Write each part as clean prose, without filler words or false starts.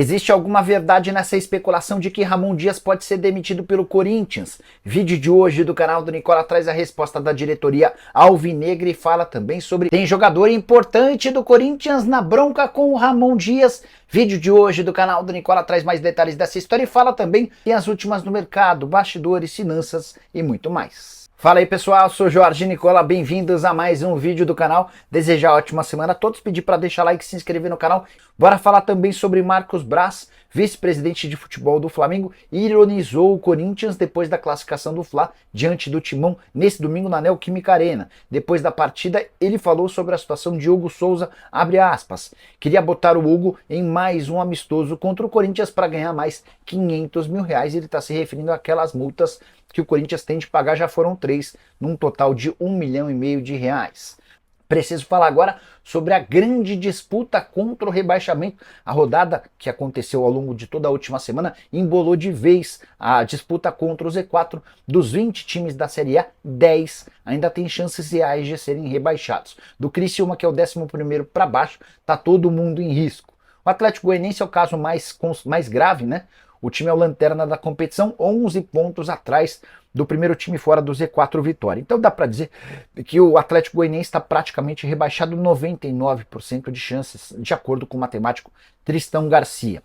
Existe alguma verdade nessa especulação de que Ramon Dias pode ser demitido pelo Corinthians? Vídeo de hoje do canal do Nicola traz a resposta da diretoria alvinegra e fala também sobre tem jogador importante do Corinthians na bronca com o Ramon Dias. Vídeo de hoje do canal do Nicola traz mais detalhes dessa história e fala também tem as últimas no mercado, bastidores, finanças e muito mais. Fala aí pessoal, sou Jorge Nicola, bem-vindos a mais um vídeo do canal. Desejar ótima semana a todos, pedir para deixar like e se inscrever no canal. Bora falar também sobre Marcos Braz, vice-presidente de futebol do Flamengo, ironizou o Corinthians depois da classificação do Fla diante do Timão nesse domingo na Neoquímica Arena. Depois da partida, ele falou sobre a situação de Hugo Souza, abre aspas, queria botar o Hugo em mais um amistoso contra o Corinthians para ganhar mais 500 mil reais. Ele está se referindo àquelas multas que o Corinthians tem de pagar, já foram 3, num total de 1,5 milhão de reais. Preciso falar agora sobre a grande disputa contra o rebaixamento. A rodada que aconteceu ao longo de toda a última semana embolou de vez a disputa contra o Z4. Dos 20 times da Série A, 10 ainda tem chances reais de serem rebaixados. Do Criciúma, que é o 11º para baixo, tá todo mundo em risco. O Atlético Goianiense é o caso mais grave, né? O time é o lanterna da competição, 11 pontos atrás do primeiro time fora do Z4 Vitória. Então dá para dizer que o Atlético Goianiense está praticamente rebaixado, 99% de chances, de acordo com o matemático Tristão Garcia.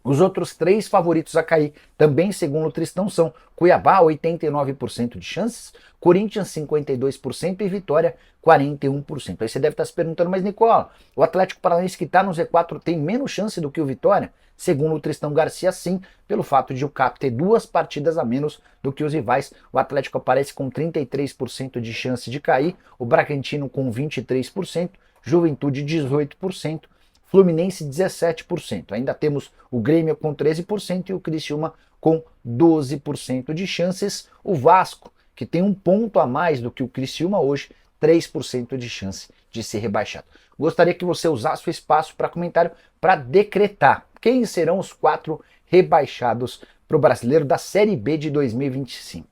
Os outros 3 favoritos a cair, também segundo o Tristão, são Cuiabá, 89% de chances, Corinthians, 52% e Vitória, 41%. Aí você deve estar se perguntando, mas Nicola, o Atlético Paranaense que está no Z4 tem menos chance do que o Vitória? Segundo o Tristão Garcia, sim, pelo fato de o CAP ter 2 partidas a menos do que os rivais. O Atlético aparece com 33% de chance de cair, o Bragantino com 23%, Juventude 18%, Fluminense 17%. Ainda temos o Grêmio com 13% e o Criciúma com 12% de chances. O Vasco, que tem 1 ponto a mais do que o Criciúma hoje, 3% de chance de ser rebaixado. Gostaria que você usasse o espaço para comentário para decretar quem serão os 4 rebaixados para o Brasileiro da Série B de 2025.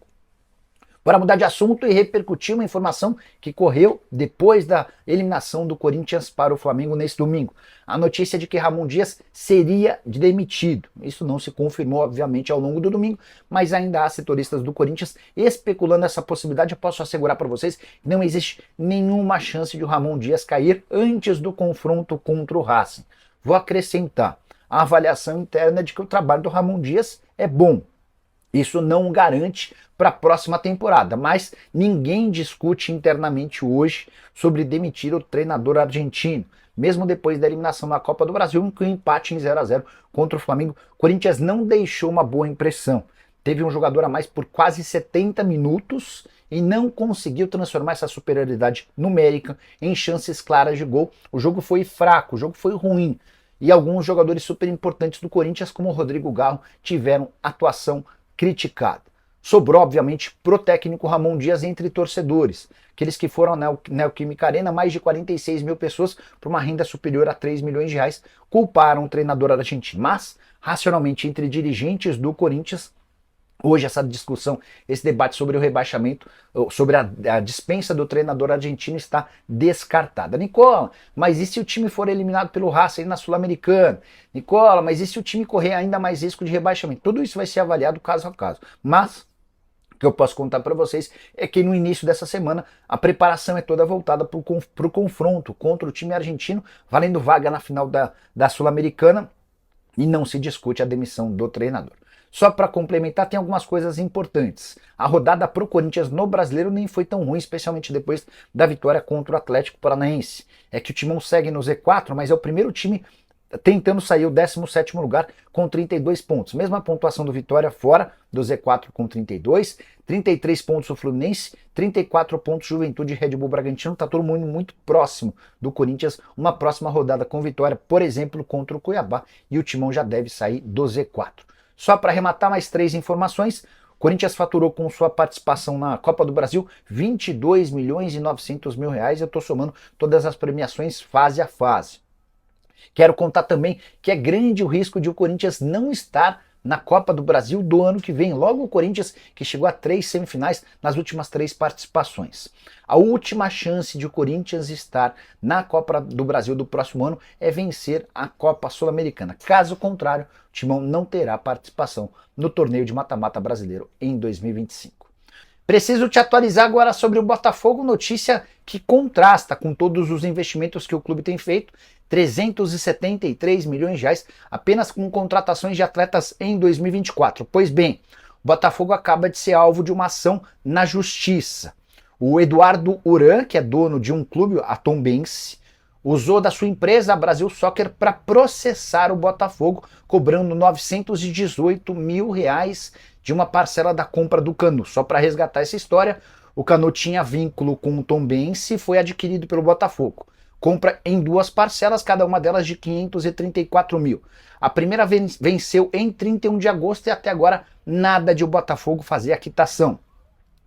Bora mudar de assunto e repercutir uma informação que correu depois da eliminação do Corinthians para o Flamengo nesse domingo. A notícia de que Ramon Dias seria demitido. Isso não se confirmou, obviamente, ao longo do domingo, mas ainda há setoristas do Corinthians especulando essa possibilidade. Eu posso assegurar para vocês que não existe nenhuma chance de o Ramon Dias cair antes do confronto contra o Racing. Vou acrescentar a avaliação interna de que o trabalho do Ramon Dias é bom. Isso não garante para a próxima temporada, mas ninguém discute internamente hoje sobre demitir o treinador argentino. Mesmo depois da eliminação na Copa do Brasil, com um empate em 0-0 contra o Flamengo, o Corinthians não deixou uma boa impressão. Teve um jogador a mais por quase 70 minutos e não conseguiu transformar essa superioridade numérica em chances claras de gol. O jogo foi fraco, o jogo foi ruim. E alguns jogadores super importantes do Corinthians, como o Rodrigo Garro, tiveram atuação criticada. Sobrou, obviamente, pro técnico Ramon Dias entre torcedores. Aqueles que foram na Neoquímica Arena, mais de 46 mil pessoas, por uma renda superior a 3 milhões de reais, culparam o treinador argentino. Mas, racionalmente, entre dirigentes do Corinthians, hoje essa discussão, esse debate sobre o rebaixamento, sobre a dispensa do treinador argentino está descartada. Nicola, mas e se o time for eliminado pelo Racing na Sul-Americana? Nicola, mas e se o time correr ainda mais risco de rebaixamento? Tudo isso vai ser avaliado caso a caso. Mas o que eu posso contar para vocês é que no início dessa semana a preparação é toda voltada para o confronto contra o time argentino, valendo vaga na final da Sul-Americana, e não se discute a demissão do treinador. Só para complementar, tem algumas coisas importantes. A rodada para o Corinthians no Brasileiro nem foi tão ruim, especialmente depois da vitória contra o Atlético Paranaense. É que o Timão segue no Z4, mas é o primeiro time tentando sair o 17º lugar com 32 pontos. Mesma pontuação do Vitória fora do Z4 com 32, 33 pontos o Fluminense, 34 pontos Juventude e Red Bull Bragantino. Está todo mundo muito próximo do Corinthians. Uma próxima rodada com vitória, por exemplo, contra o Cuiabá, e o Timão já deve sair do Z4. Só para arrematar, mais 3 informações. O Corinthians faturou com sua participação na Copa do Brasil 22 milhões e 900 mil reais. Eu estou somando todas as premiações fase a fase. Quero contar também que é grande o risco de o Corinthians não estar na Copa do Brasil do ano que vem. Logo o Corinthians, que chegou a 3 semifinais nas últimas 3 participações. A última chance de o Corinthians estar na Copa do Brasil do próximo ano é vencer a Copa Sul-Americana. Caso contrário, o Timão não terá participação no torneio de mata-mata brasileiro em 2025. Preciso te atualizar agora sobre o Botafogo, notícia que contrasta com todos os investimentos que o clube tem feito, 373 milhões de reais apenas com contratações de atletas em 2024. Pois bem, o Botafogo acaba de ser alvo de uma ação na justiça. O Eduardo Uran, que é dono de um clube, a Tombense, usou da sua empresa, a Brasil Soccer, para processar o Botafogo, cobrando 918 mil reais de uma parcela da compra do Canu. Só para resgatar essa história, o Canu tinha vínculo com o Tombense e foi adquirido pelo Botafogo. Compra em 2 parcelas, cada uma delas de 534 mil. A primeira venceu em 31 de agosto e até agora nada de o Botafogo fazer a quitação.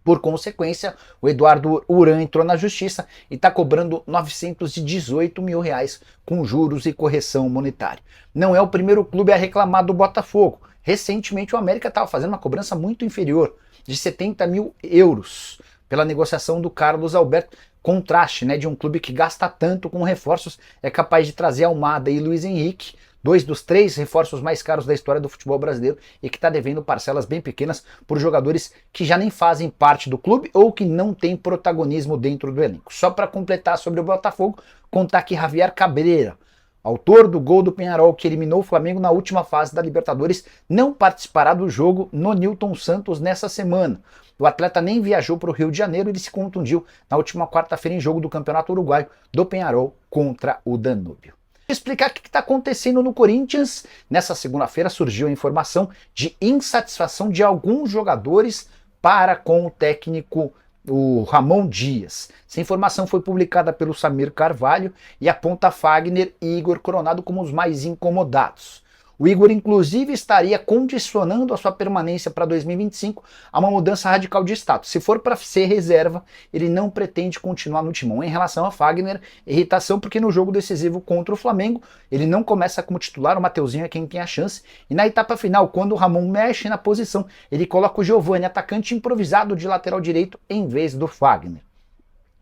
Por consequência, o Eduardo Uran entrou na justiça e está cobrando 918 mil reais com juros e correção monetária. Não é o primeiro clube a reclamar do Botafogo. Recentemente o América estava fazendo uma cobrança muito inferior, de 70 mil euros, pela negociação do Carlos Alberto. Contraste, né, de um clube que gasta tanto com reforços, é capaz de trazer Almada e Luiz Henrique, 2 dos 3 reforços mais caros da história do futebol brasileiro e que está devendo parcelas bem pequenas por jogadores que já nem fazem parte do clube ou que não têm protagonismo dentro do elenco. Só para completar sobre o Botafogo, contar que Javier Cabreira, autor do gol do Peñarol que eliminou o Flamengo na última fase da Libertadores, não participará do jogo no Newton Santos nessa semana. O atleta nem viajou para o Rio de Janeiro e ele se contundiu na última quarta-feira em jogo do Campeonato Uruguaio do Peñarol contra o Danúbio. Vou explicar o que está acontecendo no Corinthians. Nessa segunda-feira surgiu a informação de insatisfação de alguns jogadores para com o técnico o Ramon Dias. Essa informação foi publicada pelo Samir Carvalho e aponta Fagner e Igor Coronado como os mais incomodados. O Igor, inclusive, estaria condicionando a sua permanência para 2025 a uma mudança radical de status. Se for para ser reserva, ele não pretende continuar no timão. Em relação a Fagner, irritação porque no jogo decisivo contra o Flamengo, ele não começa como titular, o Mateuzinho é quem tem a chance. E na etapa final, quando o Ramon mexe na posição, ele coloca o Giovani, atacante improvisado de lateral direito, em vez do Fagner.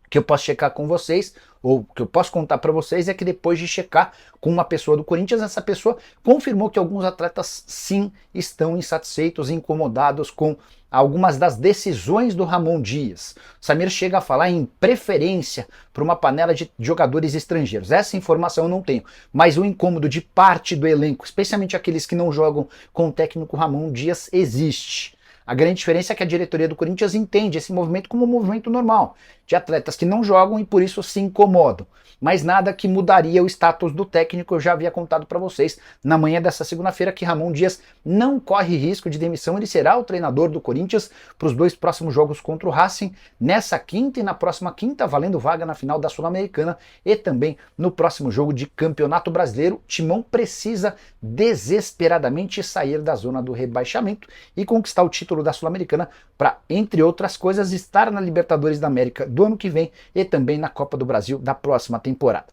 Que eu posso checar com vocês, ou que eu posso contar para vocês, é que depois de checar com uma pessoa do Corinthians, essa pessoa confirmou que alguns atletas sim estão insatisfeitos, incomodados com algumas das decisões do Ramon Dias. O Samir chega a falar em preferência para uma panela de jogadores estrangeiros. Essa informação eu não tenho, mas o incômodo de parte do elenco, especialmente aqueles que não jogam com o técnico Ramon Dias, existe. A grande diferença é que a diretoria do Corinthians entende esse movimento como um movimento normal, de atletas que não jogam e por isso se incomodam. Mas nada que mudaria o status do técnico. Eu já havia contado para vocês na manhã dessa segunda-feira que Ramon Dias não corre risco de demissão. Ele será o treinador do Corinthians para os 2 próximos jogos contra o Racing, nessa quinta e na próxima quinta, valendo vaga na final da Sul-Americana e também no próximo jogo de Campeonato Brasileiro. Timão precisa desesperadamente sair da zona do rebaixamento e conquistar o título da Sul-Americana para, entre outras coisas, estar na Libertadores da América do ano que vem e também na Copa do Brasil da próxima temporada.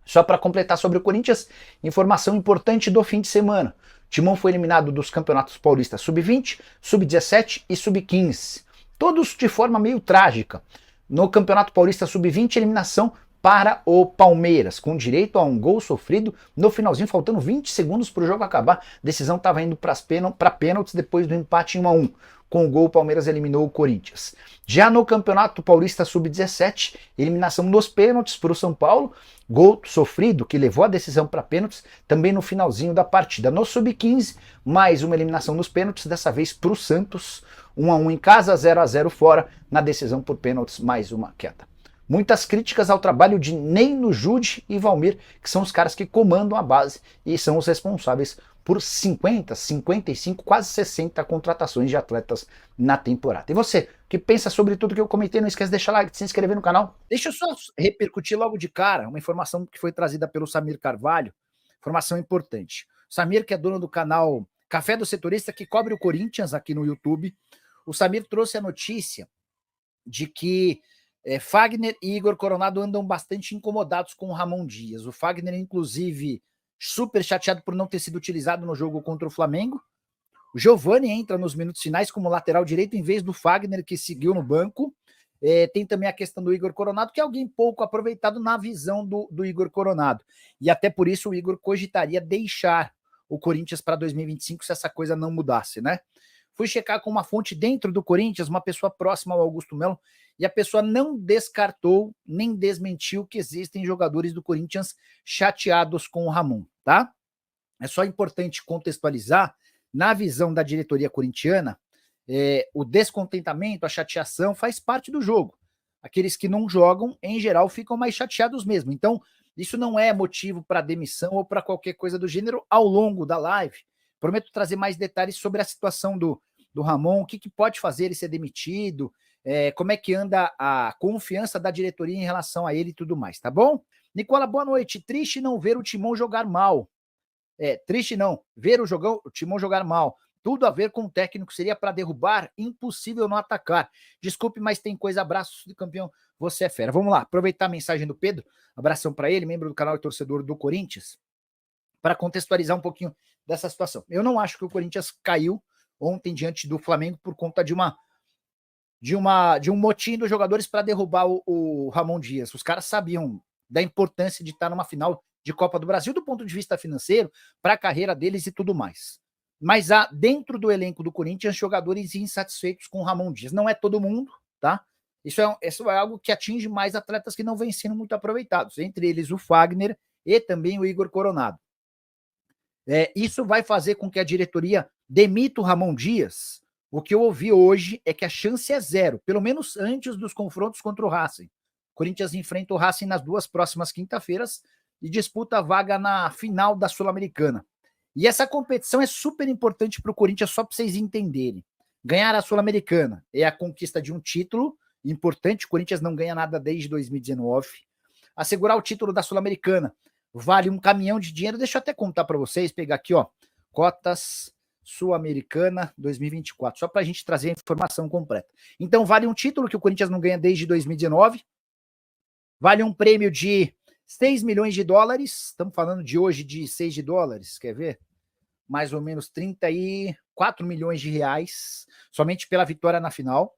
Só para completar sobre o Corinthians, informação importante do fim de semana. Timão foi eliminado dos campeonatos paulistas Sub-20, Sub-17 e Sub-15. Todos de forma meio trágica. No Campeonato Paulista Sub-20, eliminação para o Palmeiras, com direito a um gol sofrido no finalzinho, faltando 20 segundos para o jogo acabar. A decisão estava indo para pênaltis depois do empate em 1-1. Com o gol, o Palmeiras eliminou o Corinthians. Já no Campeonato Paulista Sub-17, eliminação nos pênaltis para o São Paulo, gol sofrido que levou a decisão para pênaltis também no finalzinho da partida. No Sub-15, mais uma eliminação nos pênaltis, dessa vez para o Santos, 1-1 em casa, 0-0 fora, na decisão por pênaltis, mais uma queda. Muitas críticas ao trabalho de Neino, Jude e Valmir, que são os caras que comandam a base e são os responsáveis por 50, 55, quase 60 contratações de atletas na temporada. E você, que pensa sobre tudo que eu comentei, não esquece de deixar like, de se inscrever no canal. Deixa eu só repercutir logo de cara uma informação que foi trazida pelo Samir Carvalho, informação importante. Samir, que é dono do canal Café do Setorista, que cobre o Corinthians aqui no YouTube, o Samir trouxe a notícia de que Fagner e Igor Coronado andam bastante incomodados com o Ramon Dias. O Fagner, inclusive, super chateado por não ter sido utilizado no jogo contra o Flamengo. O Giovani entra nos minutos finais como lateral direito em vez do Fagner, que seguiu no banco. Tem também a questão do Igor Coronado, que é alguém pouco aproveitado na visão do Igor Coronado. E até por isso o Igor cogitaria deixar o Corinthians para 2025 se essa coisa não mudasse, né? Fui checar com uma fonte dentro do Corinthians, uma pessoa próxima ao Augusto Melo, e a pessoa não descartou nem desmentiu que existem jogadores do Corinthians chateados com o Ramon, tá? É só importante contextualizar, na visão da diretoria corintiana, o descontentamento, a chateação faz parte do jogo. Aqueles que não jogam, em geral, ficam mais chateados mesmo. Então, isso não é motivo para demissão ou para qualquer coisa do gênero ao longo da live. Prometo trazer mais detalhes sobre a situação do Ramon, o que pode fazer ele ser demitido, como é que anda a confiança da diretoria em relação a ele e tudo mais, tá bom? Nicola, boa noite. Triste não ver o Timão jogar mal. Triste não, ver o Timão jogar mal. Tudo a ver com o técnico, seria para derrubar, impossível não atacar. Desculpe, mas tem coisa. Abraço de campeão, você é fera. Vamos lá, aproveitar a mensagem do Pedro, abração para ele, membro do canal e torcedor do Corinthians, para contextualizar um pouquinho dessa situação. Eu não acho que o Corinthians caiu ontem diante do Flamengo por conta de um motim dos jogadores para derrubar o Ramon Dias. Os caras sabiam da importância de estar numa final de Copa do Brasil do ponto de vista financeiro, para a carreira deles e tudo mais. Mas há dentro do elenco do Corinthians jogadores insatisfeitos com o Ramon Dias. Não é todo mundo, tá? Isso é algo que atinge mais atletas que não vêm sendo muito aproveitados, entre eles o Fagner e também o Igor Coronado. Isso vai fazer com que a diretoria demita o Ramon Dias. O que eu ouvi hoje é que a chance é zero, pelo menos antes dos confrontos contra o Racing. O Corinthians enfrenta o Racing nas 2 próximas quinta-feiras e disputa a vaga na final da Sul-Americana. E essa competição é super importante para o Corinthians, só para vocês entenderem. Ganhar a Sul-Americana é a conquista de um título importante, o Corinthians não ganha nada desde 2019. Assegurar o título da Sul-Americana vale um caminhão de dinheiro. Deixa eu até contar para vocês, pegar aqui, ó, cotas Sul-Americana 2024, só para a gente trazer a informação completa. Então, vale um título que o Corinthians não ganha desde 2019, vale um prêmio de 6 milhões de dólares, estamos falando de hoje de 6 de dólares, quer ver? Mais ou menos 34 milhões de reais, somente pela vitória na final.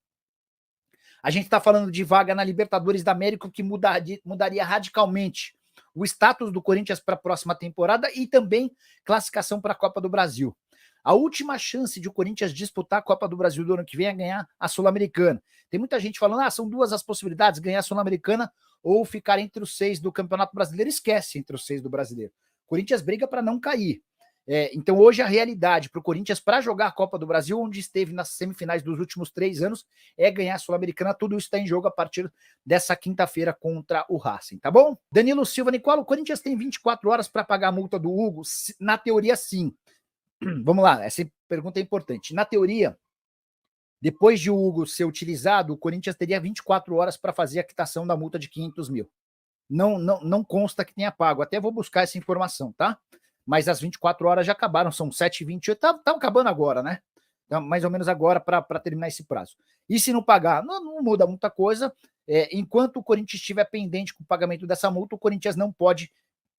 A gente está falando de vaga na Libertadores da América, que mudaria radicalmente o status do Corinthians para a próxima temporada e também classificação para a Copa do Brasil. A última chance de o Corinthians disputar a Copa do Brasil do ano que vem é ganhar a Sul-Americana. Tem muita gente falando, são 2 as possibilidades, ganhar a Sul-Americana ou ficar entre os 6 do Campeonato Brasileiro. Esquece entre os 6 do Brasileiro. O Corinthians briga para não cair. Então hoje a realidade para o Corinthians para jogar a Copa do Brasil, onde esteve nas semifinais dos últimos 3 anos, é ganhar a Sul-Americana. Tudo isso está em jogo a partir dessa quinta-feira contra o Racing, tá bom? Danilo Silva, Nicola, o Corinthians tem 24 horas para pagar a multa do Hugo? Na teoria, sim. Vamos lá, essa pergunta é importante. Na teoria, depois de o Hugo ser utilizado, o Corinthians teria 24 horas para fazer a quitação da multa de 500 mil. Não consta que tenha pago, até vou buscar essa informação, tá? Mas as 24 horas já acabaram, são 7h28, tá acabando agora, né? Então, mais ou menos agora para terminar esse prazo. E se não pagar, não muda muita coisa. Enquanto o Corinthians estiver pendente com o pagamento dessa multa, o Corinthians não pode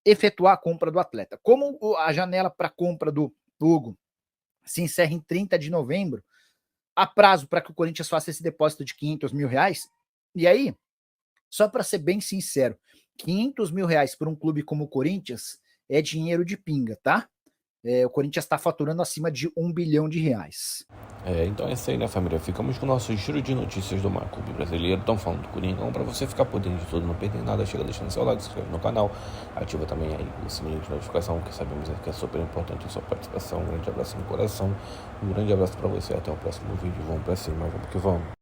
efetuar a compra do atleta. Como a janela para compra do Hugo se encerra em 30 de novembro, há prazo para que o Corinthians faça esse depósito de 500 mil reais. E aí, só para ser bem sincero, 500 mil reais para um clube como o Corinthians é dinheiro de pinga, tá? O Corinthians está faturando acima de 1 bilhão de reais. Então é isso aí, né, família? Ficamos com o nosso giro de notícias do maior clube brasileiro. Estão falando do Coringão. Para você ficar por dentro de tudo, não perder nada, chega deixando seu like, se inscreve no canal, ativa também aí o sininho de notificação, que sabemos que é super importante a sua participação. Um grande abraço no coração, um grande abraço para você, até o próximo vídeo. Vamos para cima, vamos que vamos.